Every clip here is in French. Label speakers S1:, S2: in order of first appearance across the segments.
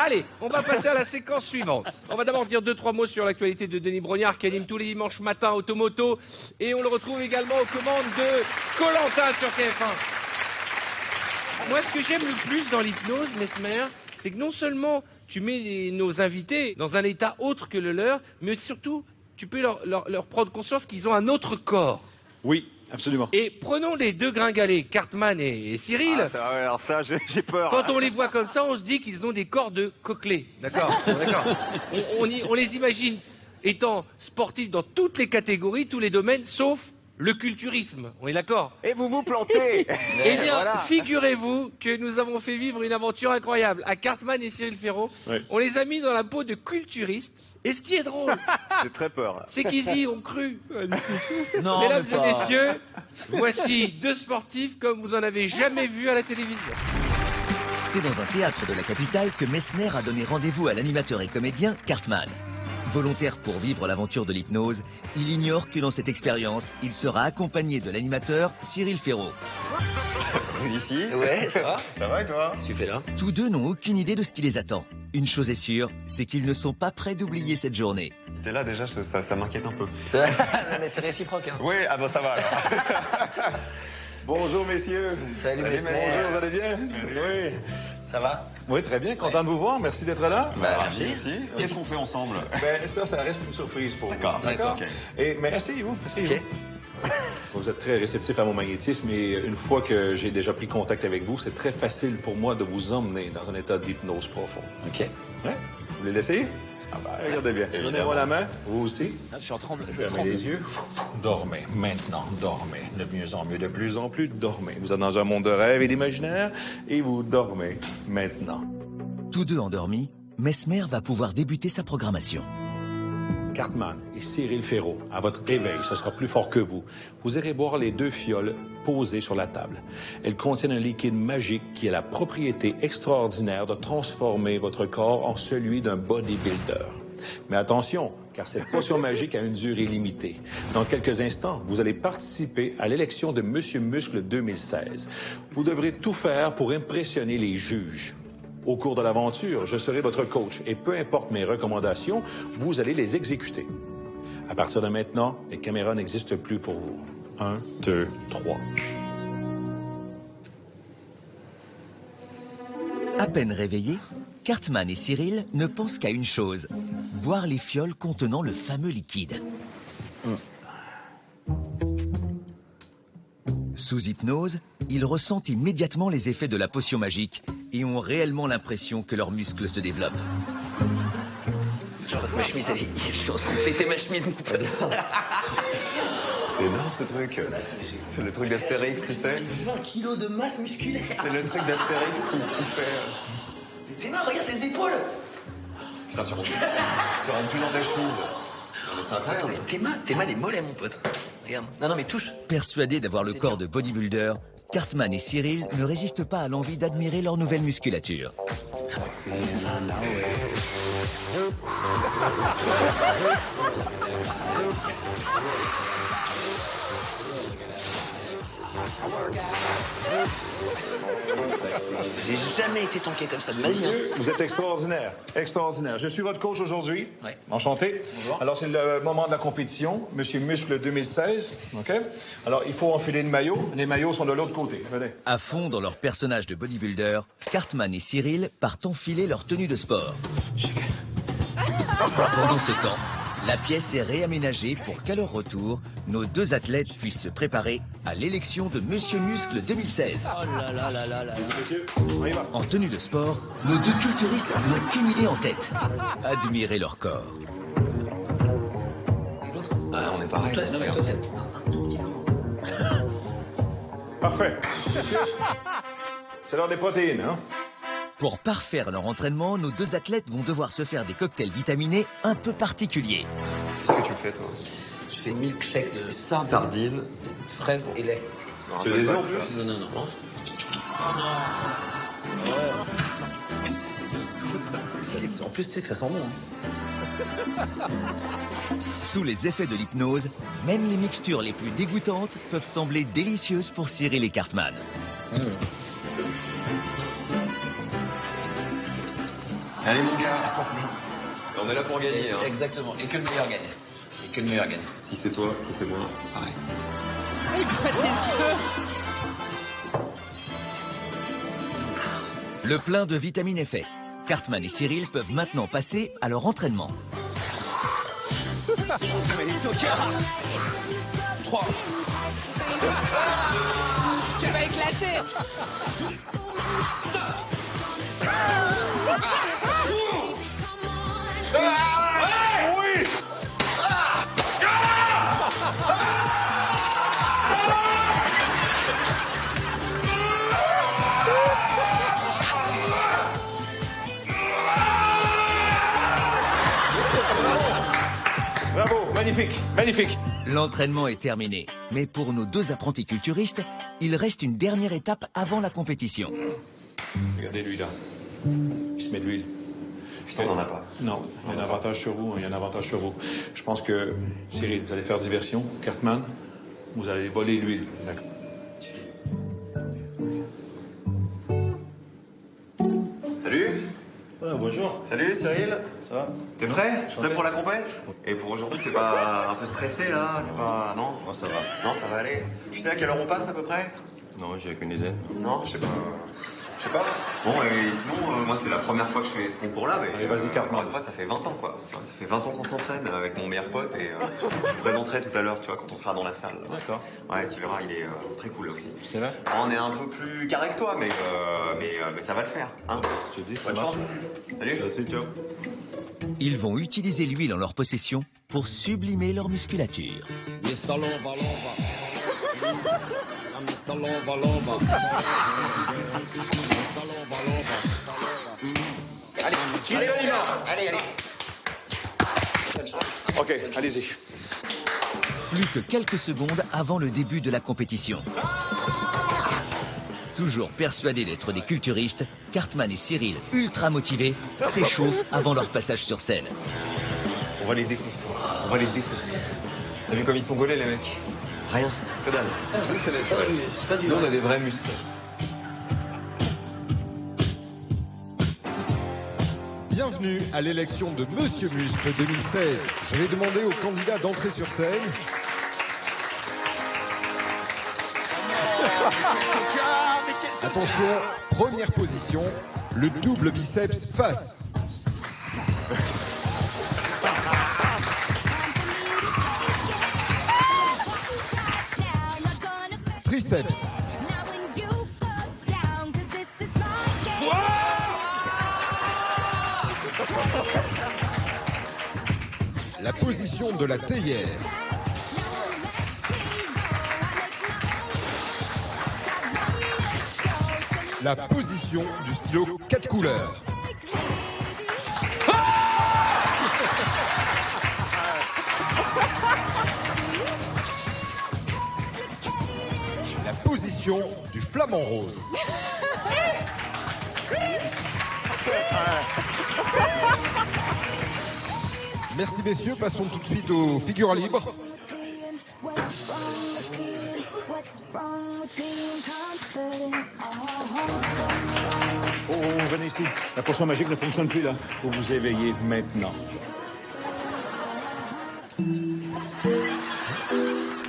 S1: Allez, on va passer à la séquence suivante. On va d'abord dire 2-3 mots sur l'actualité de Denis Brognard qui anime tous les dimanches matins Automoto. Et on le retrouve également aux commandes de Koh-Lanta sur TF1. Moi, ce que j'aime le plus dans l'hypnose, Mesmer, c'est que non seulement tu mets nos invités dans un état autre que le leur, mais surtout, tu peux leur prendre conscience qu'ils ont un autre corps.
S2: Oui, absolument.
S1: Et prenons les deux gringalets, Cartman et Cyril.
S3: Ah, ça, ouais, alors ça, j'ai peur.
S1: Quand on les voit comme ça, on se dit qu'ils ont des corps de coquelets. D'accord. On les imagine étant sportifs dans toutes les catégories, tous les domaines, sauf le culturisme. On est d'accord?
S3: Et vous vous plantez.
S1: Eh bien,
S3: Voilà.
S1: figurez-vous que nous avons fait vivre une aventure incroyable à Cartman et Cyril Ferraud.
S2: Oui.
S1: On les a mis dans la peau de culturistes. Et ce qui est drôle,
S3: J'ai très peur.
S1: c'est qu'ils y ont cru.
S4: Non,
S1: Mesdames
S4: mais
S1: et
S4: pas.
S1: messieurs, voici deux sportifs comme vous en avez jamais vu à la télévision.
S5: C'est dans un théâtre de la capitale que Mesmer a donné rendez-vous à l'animateur et comédien Cartman. Volontaire pour vivre l'aventure de l'hypnose, il ignore que dans cette expérience, il sera accompagné de l'animateur Cyril Ferraud.
S3: Vous ici?
S4: Ouais, ça va?
S3: Ça va et toi?
S4: Qu'est-ce que tu fais là?
S5: Tous deux n'ont aucune idée de ce qui les attend. Une chose est sûre, c'est qu'ils ne sont pas prêts d'oublier cette journée.
S3: T'es là déjà, ça m'inquiète un peu.
S4: C'est vrai? Mais c'est réciproque. Hein.
S3: Oui, ah bah ça va alors. Bonjour messieurs.
S4: Salut, Mesmer.
S2: Bonjour, vous allez bien? Oui.
S4: Ça va?
S2: Oui, très bien. Content de vous voir. Merci d'être là.
S3: Merci. Qu'est-ce qu'on fait ensemble?
S2: Ben, ça reste une surprise pour vous.
S3: D'accord. Ok.
S2: Mais asseyez-vous, asseyez-vous. Vous êtes très réceptif à mon magnétisme et une fois que j'ai déjà pris contact avec vous, c'est très facile pour moi de vous emmener dans un état d'hypnose profond.
S4: Ok.
S2: Ouais? Vous voulez l'essayer? Ah ben, regardez bien. Donnez-moi la main. Vous aussi.
S4: Je suis en train de...
S2: Fermez les yeux. Dormez. Maintenant, dormez. De mieux en mieux, de plus en plus, dormez. Vous êtes dans un monde de rêve et d'imaginaire et vous dormez maintenant.
S5: Tous deux endormis, Mesmer va pouvoir débuter sa programmation.
S2: Cartman et Cyril Ferraud, à votre réveil, ce sera plus fort que vous. Vous irez boire les deux fioles posées sur la table. Elles contiennent un liquide magique qui a la propriété extraordinaire de transformer votre corps en celui d'un bodybuilder. Mais attention, car cette potion magique a une durée limitée. Dans quelques instants, vous allez participer à l'élection de Monsieur Muscle 2016. Vous devrez tout faire pour impressionner les juges. Au cours de l'aventure, je serai votre coach et peu importe mes recommandations, vous allez les exécuter. À partir de maintenant, les caméras n'existent plus pour vous. 1, 2, 3.
S5: À peine réveillés, Cartman et Cyril ne pensent qu'à une chose, boire les fioles contenant le fameux liquide. Sous hypnose, ils ressentent immédiatement les effets de la potion magique et ont réellement l'impression que leurs muscles se développent.
S4: Genre, ma chemise, elle est... Je suis en train de péter ma chemise, mon pote.
S3: C'est énorme ce truc. C'est le truc d'Astérix, tu sais.
S4: 20 kilos de masse musculaire.
S3: C'est le truc d'Astérix qui fait...
S4: Mais tes mains, regarde les épaules.
S3: Putain, tu rentres plus dans ta chemise. Non, mais c'est
S4: Attends,
S3: incroyable.
S4: mais tes mains, les mollets, mon pote. Regarde. Non, mais touche.
S5: Persuadés d'avoir le corps de bodybuilder, Cartman et Cyril ne résistent pas à l'envie d'admirer leur nouvelle musculature.
S4: J'ai jamais été tanké comme ça de ma vie. Hein.
S2: Vous êtes extraordinaire, extraordinaire. Je suis votre coach aujourd'hui.
S4: Ouais.
S2: Enchanté.
S4: Bonjour.
S2: Alors, c'est le moment de la compétition. Monsieur Muscle 2016. OK? Alors, il faut enfiler le maillot. Les maillots sont de l'autre côté. Venez.
S5: À fond dans leur personnage de bodybuilder, Cartman et Cyril partent enfiler leur tenue de sport. Pendant ce temps, la pièce est réaménagée pour qu'à leur retour, nos deux athlètes puissent se préparer à l'élection de Monsieur Muscle 2016.
S4: Oh là là là là là.
S2: Monsieur, on y va.
S5: En tenue de sport, nos deux culturistes n'ont qu'une idée en tête. Admirer leur corps.
S4: Et l'autre?
S3: Ah, on est pareil.
S4: Non, mais toi, t'es un tout petit peu.
S2: Parfait. C'est l'heure des protéines, hein?
S5: Pour parfaire leur entraînement, nos deux athlètes vont devoir se faire des cocktails vitaminés un peu particuliers.
S3: Qu'est-ce que tu fais, toi?
S4: Je fais milkshake de sardines,
S3: Sardines.
S4: fraises et lait.
S3: Tu veux des œufs en plus?
S4: Non, non, non. En plus, tu sais que ça sent bon. Hein.
S5: Sous les effets de l'hypnose, même les mixtures les plus dégoûtantes peuvent sembler délicieuses pour Cyril et Cartman.
S3: Allez, mon gars. On est là pour gagner, hein.
S4: Exactement. Et que le meilleur gagne. Et que le meilleur gagne.
S3: Si c'est toi, si c'est moi, pareil.
S5: Le plein de vitamines est fait. Cartman et Cyril peuvent maintenant passer à leur entraînement.
S6: 3. Tu vas éclater.
S2: Bravo, magnifique, magnifique.
S5: L'entraînement est terminé. Mais pour nos deux apprentis culturistes, il reste une dernière étape avant la compétition.
S2: Regardez lui là. Il se met de l'huile.
S3: Putain, on n'en a pas.
S2: Non, il y a un avantage sur vous, il y a un avantage sur vous. Je pense que, Cyril, vous allez faire diversion. Cartman, vous allez voler l'huile. D'accord.
S3: Salut.
S7: Ah, bonjour.
S3: Salut, Cyril.
S7: Ça va?
S3: T'es prêt? Prêt pour la compète? Et pour aujourd'hui, t'es pas un peu stressé, là? T'es pas... Non?
S7: Oh, ça va.
S3: Non, ça va aller. Tu sais à quelle heure on passe, à peu près?
S7: Non, j'ai aucune idée.
S3: Non, je sais pas. Je sais pas. Bon, et sinon, moi, c'est la première fois que je fais ce concours-là, mais...
S2: Allez, vas-y, Cartman.
S3: Encore une fois, ça fait 20 ans, quoi. Tu vois, ça fait 20 ans qu'on s'entraîne avec mon meilleur pote et je te présenterai tout à l'heure, tu vois, quand on sera dans la salle.
S2: D'accord.
S3: Ouais, tu verras, il est très cool aussi.
S2: C'est vrai?
S3: On est un peu plus carré que toi, mais ça va le faire, hein.
S7: Je te dis, ça
S3: Bonne
S7: marche.
S3: chance. Salut.
S7: Merci, ciao.
S5: Ils vont utiliser l'huile en leur possession pour sublimer leur musculature.
S8: Mr. Lova Lova. I'm Mr. Lova Lova. Mr. Lova Lova.
S3: Allez.
S2: OK, allez-y.
S5: Plus que quelques secondes avant le début de la compétition. Toujours persuadés d'être des culturistes, Cartman et Cyril, ultra motivés, s'échauffent avant leur passage sur scène.
S3: On va les défoncer. T'as vu comme ils sont gaulés, les mecs? Rien, que dalle. C'est naturel. Nous, on a des vrais muscles.
S9: Bienvenue à l'élection de Monsieur Muscle 2016. Je vais demander aux candidats d'entrer sur scène. Attention, première position, le double biceps face. Triceps. La position de la théière. La position du stylo 4 couleurs. La position du flamant rose. Merci messieurs, passons tout de suite aux figures libres.
S2: Oh, venez ici. La potion magique ne fonctionne plus, là. Vous vous éveillez maintenant.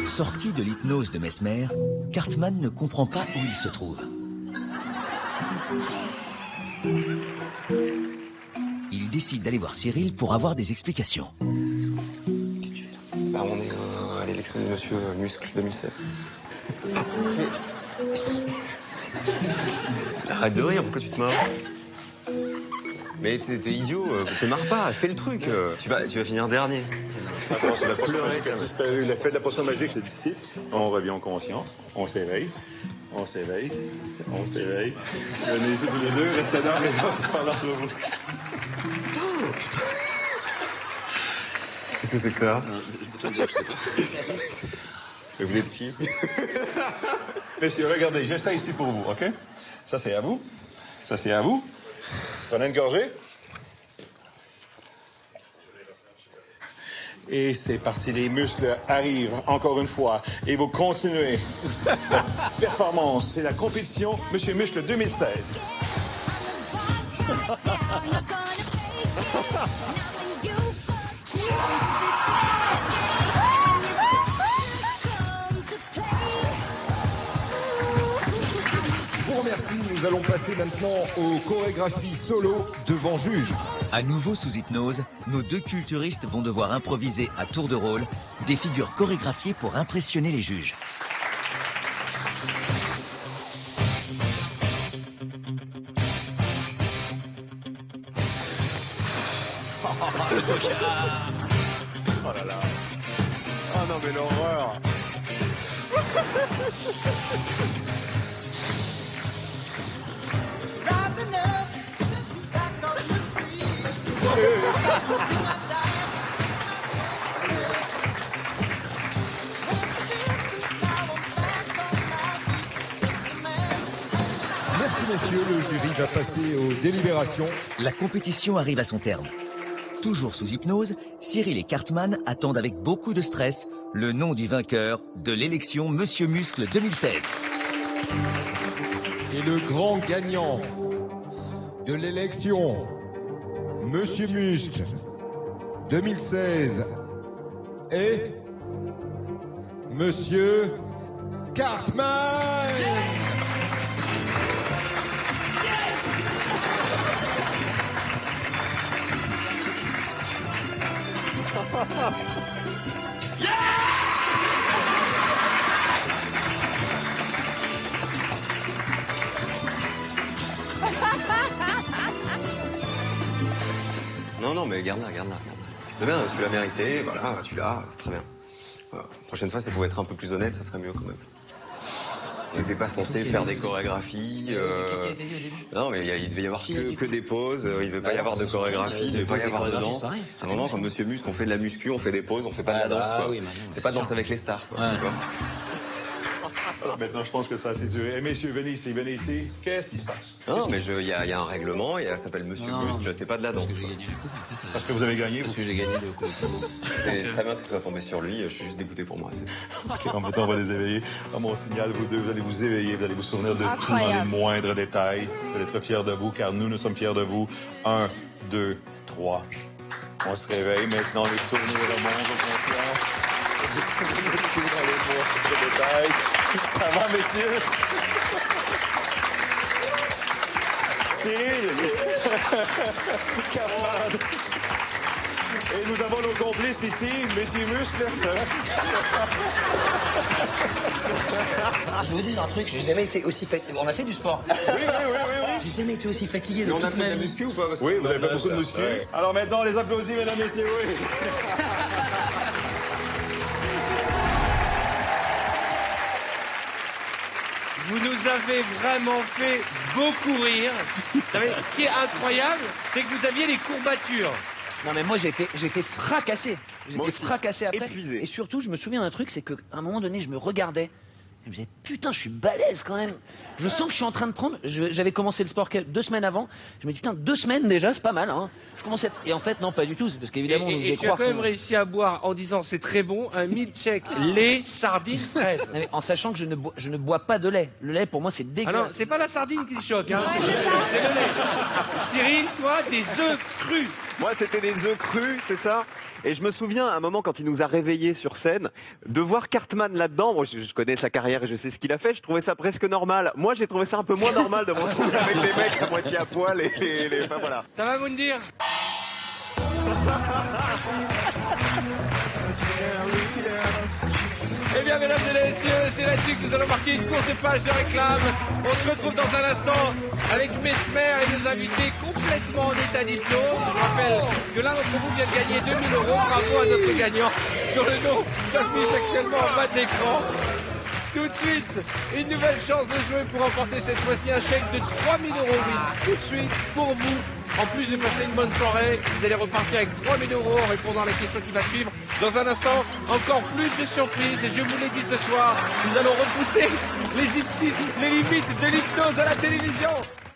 S5: Sorti de l'hypnose de Mesmer, Cartman ne comprend pas où il se trouve. Il décide d'aller voir Cyril pour avoir des explications.
S3: Bah, on est à l'élection de Monsieur Muscle 2016. Arrête de rire, pourquoi tu te marres? Mais t'es idiot, te marre pas, fais le truc. Tu vas finir dernier.
S2: Attends, c'est la potion magique a disparu. L'effet de la potion magique se dissipe. On revient en conscience. On s'éveille. Venez ici tous les deux, restez là, mais non, c'est pas là entre vous.
S3: Qu'est-ce que c'est que ça?
S7: Je peux te le dire, je sais pas.
S3: Mais vous êtes qui?
S2: Messieurs, regardez, j'ai ça ici pour vous, OK? Ça, c'est à vous. Ça, c'est à vous. Prenez une gorgée. Et c'est parti, les muscles arrivent encore une fois. Et vous continuez. La performance, c'est la compétition Monsieur Muscle 2016.
S9: Je vous remercie, nous allons passer maintenant aux chorégraphies solo devant juge.
S5: À nouveau sous hypnose, nos deux culturistes vont devoir improviser à tour de rôle des figures chorégraphiées pour impressionner les juges.
S4: Le tocard. Oh là là. Oh non mais l'horreur.
S9: Merci messieurs, le jury va passer aux délibérations.
S5: La compétition arrive à son terme. Toujours sous hypnose, Cyril et Cartman attendent avec beaucoup de stress le nom du vainqueur de l'élection Monsieur Muscle 2016.
S9: Et le grand gagnant de l'élection Monsieur Muscle 2016 est Monsieur Cartman.
S3: Non, mais garde-la. C'est bien, tu l'as mérité, voilà, tu l'as, c'est très bien. Voilà. La prochaine fois, ça pouvait être un peu plus honnête, ça serait mieux quand même. On n'était pas censé faire des chorégraphies.
S4: Qu'est-ce qui a été dit au début?
S3: Non, mais il devait y avoir que des pauses, il devait pas y avoir de chorégraphie, il devait pas y avoir de danse. À un moment, comme Monsieur Muscle, on fait de la muscu, on fait des pauses, on fait pas de la danse, quoi.
S4: Oui,
S3: c'est pas danse avec les stars, quoi. Tu vois.
S2: Alors maintenant, je pense que ça a assez duré. Eh, messieurs, venez ici. Qu'est-ce qui se passe?
S3: Non, mais il y a un règlement, ça s'appelle Monsieur Muscle, c'est pas de la danse. quoi.
S2: Parce que vous avez gagné,
S4: Parce que j'ai gagné le coup.
S3: C'est très bien que ce soit tombé sur lui, je suis juste dégoûté pour moi.
S2: OK, en même temps, on va les éveiller. À mon signal, vous deux, vous allez vous éveiller, vous allez vous souvenir de tout dans les
S6: Incroyable.
S2: moindres détails. Vous allez être fiers de vous, car nous sommes fiers de vous. 1, 2, 3. On se réveille. Maintenant, les souvenirs remontent au conscient. Tout dans les moindres détails. Ça va, messieurs? Cyril! Camarade! Et nous avons nos complices ici, Monsieur Muscle.
S4: Je vous dis un truc, j'ai jamais été aussi fatigué. On a fait du sport.
S2: Oui.
S4: J'ai jamais été aussi fatigué de
S3: Mais on a
S4: toute
S3: fait de
S4: ma
S3: la
S4: vie.
S3: muscu ou pas? Parce que
S2: Oui, vous avez fait
S3: l'âge,
S2: beaucoup de
S3: là.
S2: muscu.
S3: Ouais.
S2: Alors maintenant, on les applaudit, mesdames, messieurs, oui.
S1: Vous nous avez vraiment fait beaucoup rire. Vous savez, ce qui est incroyable, c'est que vous aviez les courbatures.
S10: Non mais moi j'étais fracassé.
S3: Moi
S10: J'étais
S3: aussi.
S10: fracassé après.
S3: Épuisé.
S10: Et surtout, je me souviens d'un truc, c'est qu'à un moment donné, je me regardais. Je me disais, putain, je suis balèze quand même. Je sens que je suis en train de prendre. J'avais commencé le sport 2 semaines avant. Je me dis, putain, 2 semaines déjà, c'est pas mal. Hein. Je commençais. Et en fait, non, pas du tout. C'est parce qu'évidemment, on nous
S1: Et
S10: faisait
S1: tu as
S10: croire.
S1: quand même
S10: qu'on-
S1: réussi à boire en disant c'est très bon un milkshake lait sardine fraise.
S10: Non, mais en sachant que je ne bois pas de lait. Le lait, pour moi, c'est
S1: Ah non,
S10: dégueulasse.
S1: c'est pas la sardine qui choque, hein. c'est le lait. Cyril, toi, des œufs crus.
S11: Moi, c'était des œufs crus, c'est ça. Et je me souviens, à un moment, quand il nous a réveillés sur scène, de voir Cartman là-dedans. Moi, je connais sa carrière et je sais ce qu'il a fait. Je trouvais ça presque normal. Moi, j'ai trouvé ça un peu moins normal de me retrouver avec des mecs à moitié à poil et enfin, voilà.
S1: Ça va, Moundir? Eh bien, mesdames et messieurs, c'est là-dessus que nous allons marquer une courte page de réclame. On se retrouve dans un instant avec Mesmer et nos invités complètement en état d'hypnose. Je rappelle que l'un d'entre vous vient de gagner 2000 €. Bravo à notre gagnant, dont le nom s'affiche actuellement en bas de l'écran. Tout de suite, une nouvelle chance de jouer pour remporter cette fois-ci un chèque de 3000 €. Oui, tout de suite, pour vous. En plus de passer une bonne soirée, vous allez repartir avec 3000 € en répondant à la question qui va suivre. Dans un instant, encore plus de surprises. Et je vous l'ai dit ce soir, nous allons repousser les limites de l'hypnose à la télévision.